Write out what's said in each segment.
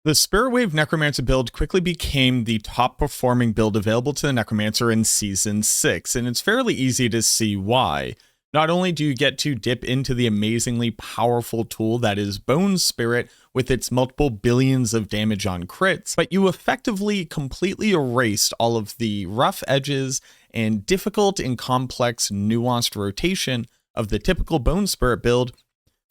The Spirit Wave Necromancer build quickly became the top performing build available to the Necromancer in Season 6, and it's fairly easy to see why. Not only do you get to dip into the amazingly powerful tool that is Bone Spirit with its multiple billions of damage on crits, but you effectively completely erased all of the rough edges and difficult and complex nuanced rotation of the typical Bone Spirit build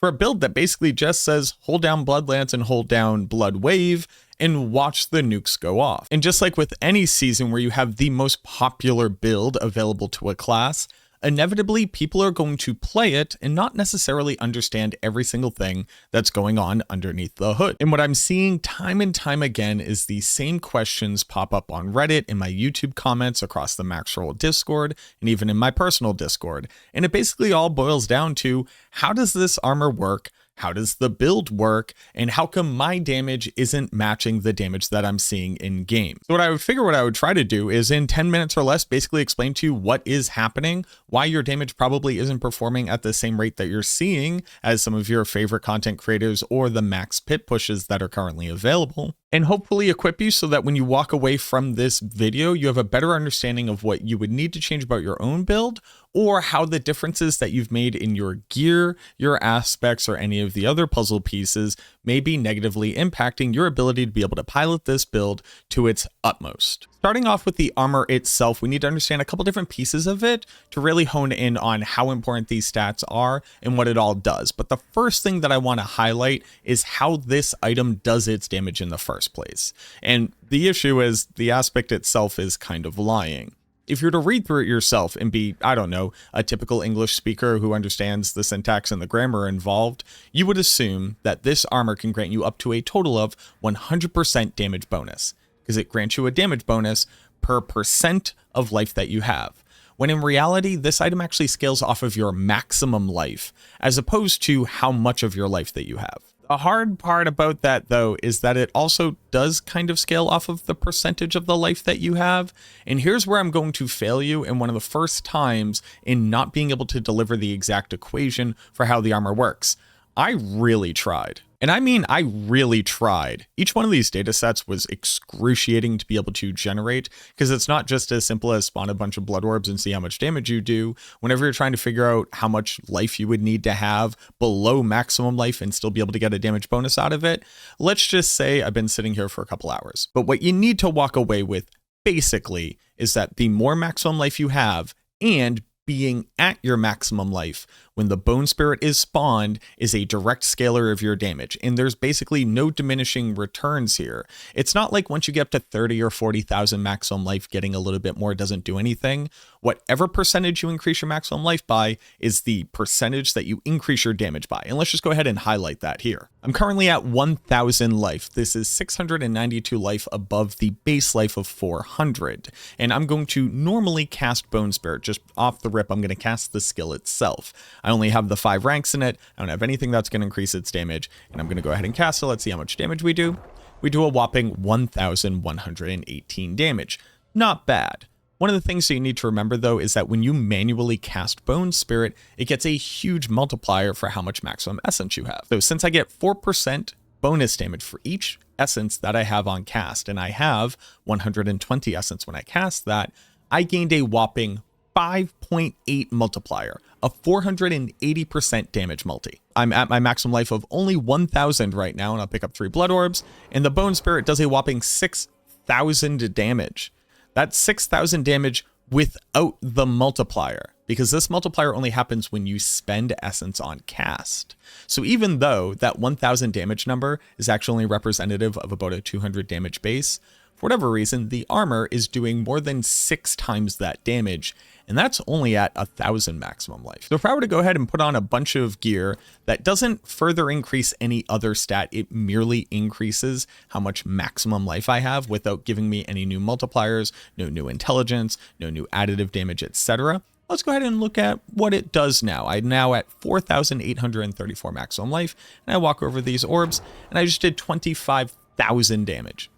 for a build that basically just says hold down Bloodlance and hold down Blood Wave and watch the nukes go off. And just like with any season where you have the most popular build available to a class, inevitably people are going to play it and not necessarily understand every single thing that's going on underneath the hood. And what I'm seeing time and time again is the same questions pop up on Reddit, in my YouTube comments, across the MacroBioBoi Discord, and even in my personal Discord. And it basically all boils down to, how does this armor work? How does the build work? And how come my damage isn't matching the damage that I'm seeing in game? So what I would try to do is in 10 minutes or less, basically explain to you what is happening, why your damage probably isn't performing at the same rate that you're seeing as some of your favorite content creators or the max pit pushes that are currently available, and hopefully equip you so that when you walk away from this video, you have a better understanding of what you would need to change about your own build, or how the differences that you've made in your gear, your aspects, or any of the other puzzle pieces may be negatively impacting your ability to be able to pilot this build to its utmost. Starting off with the armor itself, we need to understand a couple different pieces of it to really hone in on how important these stats are and what it all does. But the first thing that I want to highlight is how this item does its damage in the first place. And the issue is the aspect itself is kind of lying. If you're to read through it yourself and be, I don't know, a typical English speaker who understands the syntax and the grammar involved, you would assume that this armor can grant you up to a total of 100% damage bonus, because it grants you a damage bonus per percent of life that you have. When in reality, this item actually scales off of your maximum life, as opposed to how much of your life that you have. The hard part about that, though, is that it also does kind of scale off of the percentage of the life that you have. And here's where I'm going to fail you, in one of the first times in not being able to deliver the exact equation for how the armor works. I really tried. And I mean, I really tried. Each one of these data sets was excruciating to be able to generate, because it's not just as simple as spawn a bunch of blood orbs and see how much damage you do. Whenever you're trying to figure out how much life you would need to have below maximum life and still be able to get a damage bonus out of it, let's just say I've been sitting here for a couple hours. But what you need to walk away with basically is that the more maximum life you have, and being at your maximum life when the Bone Spirit is spawned, is a direct scaler of your damage, and there's basically no diminishing returns here. It's not like once you get up to 30 or 40,000 maximum life, getting a little bit more doesn't do anything. Whatever percentage you increase your maximum life by is the percentage that you increase your damage by, and let's just go ahead and highlight that here. I'm currently at 1,000 life. This is 692 life above the base life of 400, and I'm going to normally cast Bone Spirit. Just off the rip, I'm going to cast the skill itself. I only have the 5 ranks in it. I don't have anything that's going to increase its damage, and I'm going to go ahead and cast it. Let's see how much damage we do. We do a whopping 1,118 damage. Not bad. One of the things that you need to remember, though, is that when you manually cast Bone Spirit, it gets a huge multiplier for how much maximum essence you have. So since I get 4% bonus damage for each essence that I have on cast, and I have 120 essence when I cast that, I gained a whopping 5.8 multiplier, a 480% damage multi. I'm at my maximum life of only 1,000 right now, and I'll pick up 3 blood orbs, and the Bone Spirit does a whopping 6,000 damage. That's 6,000 damage without the multiplier, because this multiplier only happens when you spend essence on cast. So even though that 1,000 damage number is actually representative of about a 200 damage base, for whatever reason, the armor is doing more than 6 times that damage, and that's only at 1,000 maximum life. So if I were to go ahead and put on a bunch of gear that doesn't further increase any other stat, it merely increases how much maximum life I have without giving me any new multipliers, no new intelligence, no new additive damage, etc. Let's go ahead and look at what it does now. I'm now at 4,834 maximum life, and I walk over these orbs, and I just did 25,000 damage.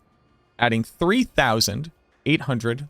Adding 3,800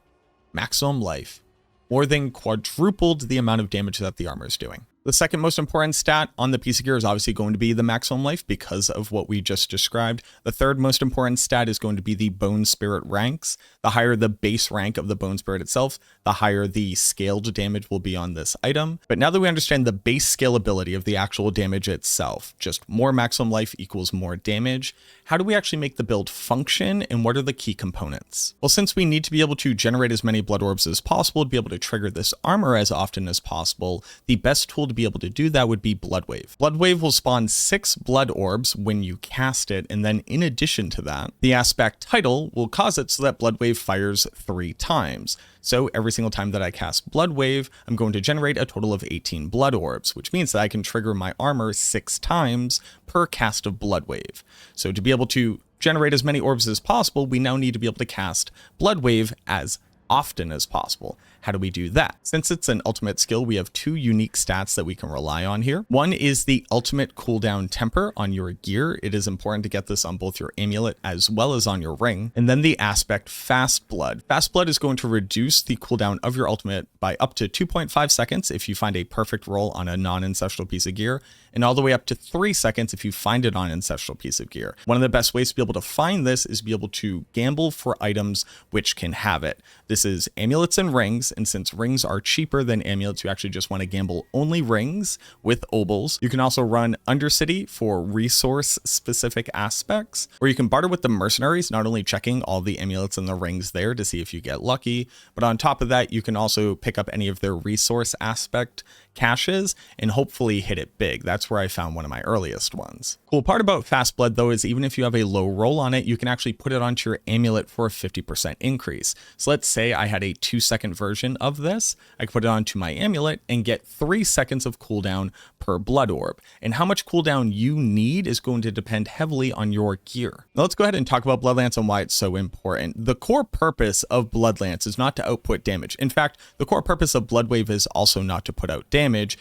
maximum life, more than quadrupled the amount of damage that the armor is doing. The second most important stat on the piece of gear is obviously going to be the maximum life because of what we just described. The third most important stat is going to be the Bone Spirit ranks. The higher the base rank of the Bone Spirit itself, the higher the scaled damage will be on this item. But now that we understand the base scalability of the actual damage itself, just more maximum life equals more damage, how do we actually make the build function and what are the key components? Well, since we need to be able to generate as many blood orbs as possible to be able to trigger this armor as often as possible, the best tool to be able to do that would be Bloodwave. Bloodwave will spawn 6 blood orbs when you cast it, and then in addition to that, the aspect title will cause it so that Bloodwave fires 3 times. So every single time that I cast Bloodwave, I'm going to generate a total of 18 blood orbs, which means that I can trigger my armor 6 times per cast of Bloodwave. So to be able to generate as many orbs as possible, we now need to be able to cast Bloodwave as often as possible. How do we do that? Since it's an ultimate skill, we have 2 unique stats that we can rely on here. One is the ultimate cooldown temper on your gear. It is important to get this on both your amulet as well as on your ring. And then the aspect Fast Blood. Fast Blood is going to reduce the cooldown of your ultimate by up to 2.5 seconds if you find a perfect roll on a non-ancestral piece of gear, and all the way up to 3 seconds if you find a non-ancestral piece of gear. One of the best ways to be able to find this is be able to gamble for items which can have it. This is amulets and rings, and since rings are cheaper than amulets, you actually just want to gamble only rings with obols. You can also run Undercity for resource-specific aspects, or you can barter with the mercenaries, not only checking all the amulets and the rings there to see if you get lucky, but on top of that, you can also pick up any of their resource aspect caches and hopefully hit it big. That's where I found one of my earliest ones. Cool part about Fast Blood though is even if you have a low roll on it, you can actually put it onto your amulet for a 50% increase. So let's say I had a 2-second version of this. I could put it onto my amulet and get 3 seconds of cooldown per blood orb. And how much cooldown you need is going to depend heavily on your gear. Now let's go ahead and talk about Bloodlance and why it's so important. The core purpose of Bloodlance is not to output damage. In fact, the core purpose of Bloodwave is also not to put out damage.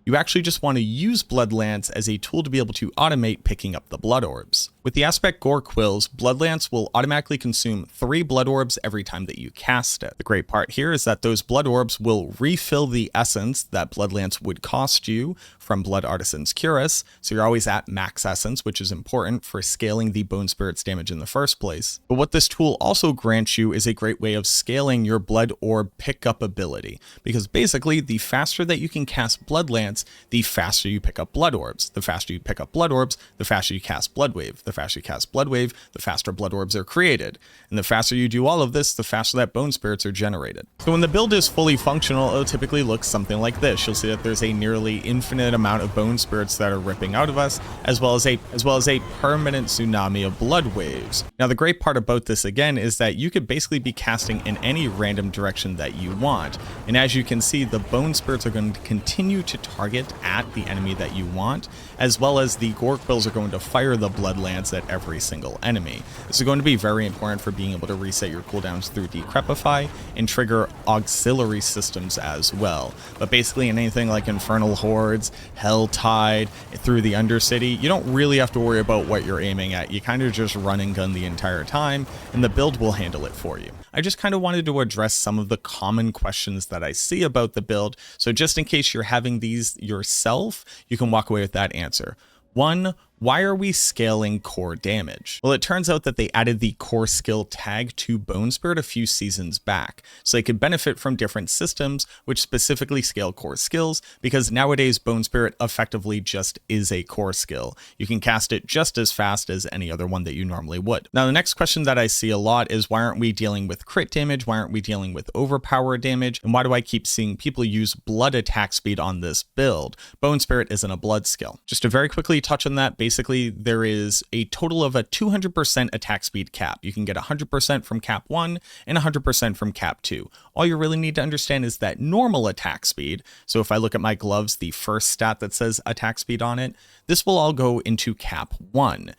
You actually just want to use Bloodlance as a tool to be able to automate picking up the blood orbs. With the aspect Gore Quills, Bloodlance will automatically consume 3 blood orbs every time that you cast it. The great part here is that those blood orbs will refill the essence that Bloodlance would cost you from Blood Artisan's Cuirass, so you're always at max essence, which is important for scaling the Bone Spirit's damage in the first place. But what this tool also grants you is a great way of scaling your blood orb pickup ability, because basically the faster that you can cast Bloodlance, the faster you pick up blood orbs. The faster you pick up blood orbs, the faster you cast Bloodwave. The faster you cast Bloodwave, the faster blood orbs are created. And the faster you do all of this, the faster that Bone Spirits are generated. So when the build is fully functional, it'll typically look something like this. You'll see that there's a nearly infinite amount of Bone Spirits that are ripping out of us, as well as a permanent tsunami of blood waves. Now the great part about this again is that you could basically be casting in any random direction that you want. And as you can see, the Bone Spirits are going to continue to target at the enemy that you want, as well as the Gore Quills are going to fire the Blood Lance at every single enemy. This is going to be very important for being able to reset your cooldowns through Decrepify and trigger auxiliary systems as well. But basically in anything like Infernal Hordes, Helltide, through the Undercity, you don't really have to worry about what you're aiming at. You kind of just run and gun the entire time, and the build will handle it for you. I just kind of wanted to address some of the common questions that I see about the build, so just in case you're having these yourself, you can walk away with that answer. 1. Why are we scaling core damage? Well, it turns out that they added the core skill tag to Bone Spirit a few seasons back, so they could benefit from different systems which specifically scale core skills, because nowadays Bone Spirit effectively just is a core skill. You can cast it just as fast as any other one that you normally would. Now, the next question that I see a lot is why aren't we dealing with crit damage? Why aren't we dealing with overpower damage? And why do I keep seeing people use blood attack speed on this build? Bone Spirit isn't a blood skill. Just to very quickly touch on that, basically there is a total of a 200% attack speed cap. You can get 100% from cap 1 and 100% from cap 2. All you really need to understand is that normal attack speed. So if I look at my gloves, the first stat that says attack speed on it, this will all go into cap 1.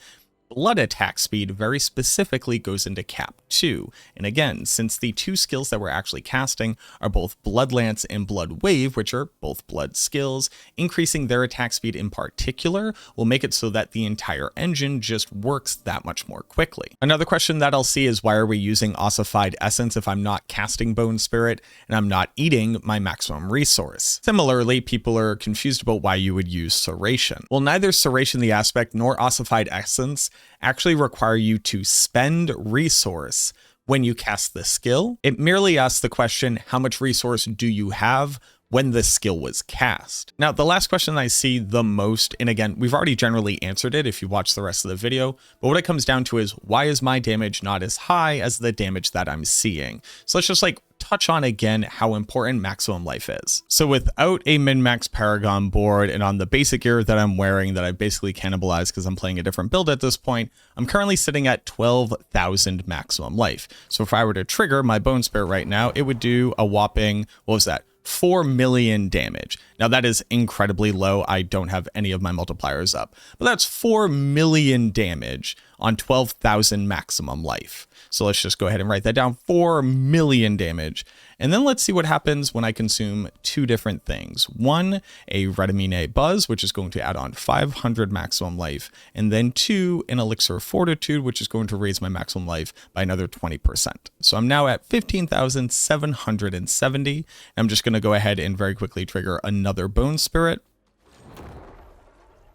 blood attack speed very specifically goes into cap 2. And again, since the two skills that we're actually casting are both Blood Lance and Blood Wave, which are both blood skills, increasing their attack speed in particular will make it so that the entire engine just works that much more quickly. Another question that I'll see is, why are we using ossified essence if I'm not casting Bone Spirit and I'm not eating my maximum resource? Similarly, people are confused about why you would use Serration. Well, neither Serration the Aspect nor ossified essence actually require you to spend resource when you cast the skill. It merely asks the question, how much resource do you have when the skill was cast? Now, the last question I see the most, and again, we've already generally answered it if you watch the rest of the video, but what it comes down to is, why is my damage not as high as the damage that I'm seeing? So let's just touch on again how important maximum life is. So without a min-max Paragon board and on the basic gear that I'm wearing that I basically cannibalized because I'm playing a different build at this point, I'm currently sitting at 12,000 maximum life. So if I were to trigger my Bone Spirit right now, it would do a whopping, what was that? 4 million damage. Now that is incredibly low. I don't have any of my multipliers up, but that's 4 million damage on 12,000 maximum life. So let's just go ahead and write that down, 4 million damage. And then let's see what happens when I consume two different things. One, a Redamine Buzz, which is going to add on 500 maximum life. And then two, an Elixir of Fortitude, which is going to raise my maximum life by another 20%. So I'm now at 15,770. I'm just going to go ahead and very quickly trigger another Bone Spirit.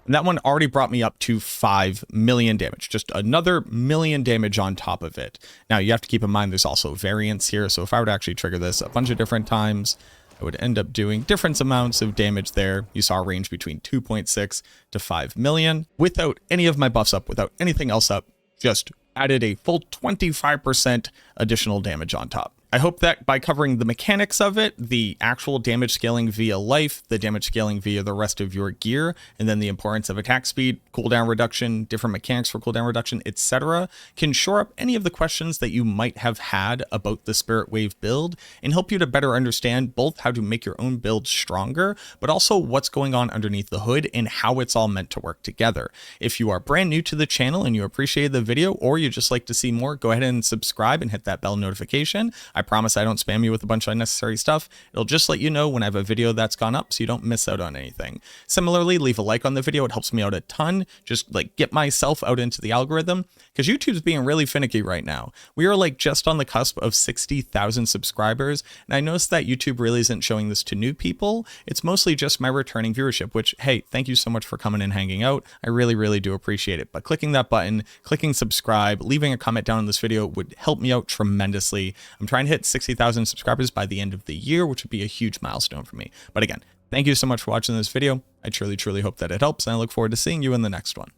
And that one already brought me up to 5 million damage, just another million damage on top of it. Now you have to keep in mind there's also variance here. So if I were to actually trigger this a bunch of different times, I would end up doing different amounts of damage there. You saw a range between 2.6 to 5 million without any of my buffs up, without anything else up, just added a full 25% additional damage on top. I hope that by covering the mechanics of it, the actual damage scaling via life, the damage scaling via the rest of your gear, and then the importance of attack speed, cooldown reduction, different mechanics for cooldown reduction, etc., can shore up any of the questions that you might have had about the Spirit Wave build and help you to better understand both how to make your own build stronger, but also what's going on underneath the hood and how it's all meant to work together. If you are brand new to the channel and you appreciated the video, or you just like to see more, go ahead and subscribe and hit that bell notification. I promise I don't spam you with a bunch of unnecessary stuff. It'll just let you know when I have a video that's gone up so you don't miss out on anything. Similarly, leave a like on the video. It helps me out a ton. Just get myself out into the algorithm, because YouTube's being really finicky right now. We are just on the cusp of 60,000 subscribers. And I noticed that YouTube really isn't showing this to new people. It's mostly just my returning viewership, which, hey, thank you so much for coming and hanging out. I really, really do appreciate it. But clicking that button, clicking subscribe, leaving a comment down on this video would help me out tremendously. I'm trying to hit 60,000 subscribers by the end of the year, which would be a huge milestone for me. But again, thank you so much for watching this video. I truly, truly hope that it helps, and I look forward to seeing you in the next one.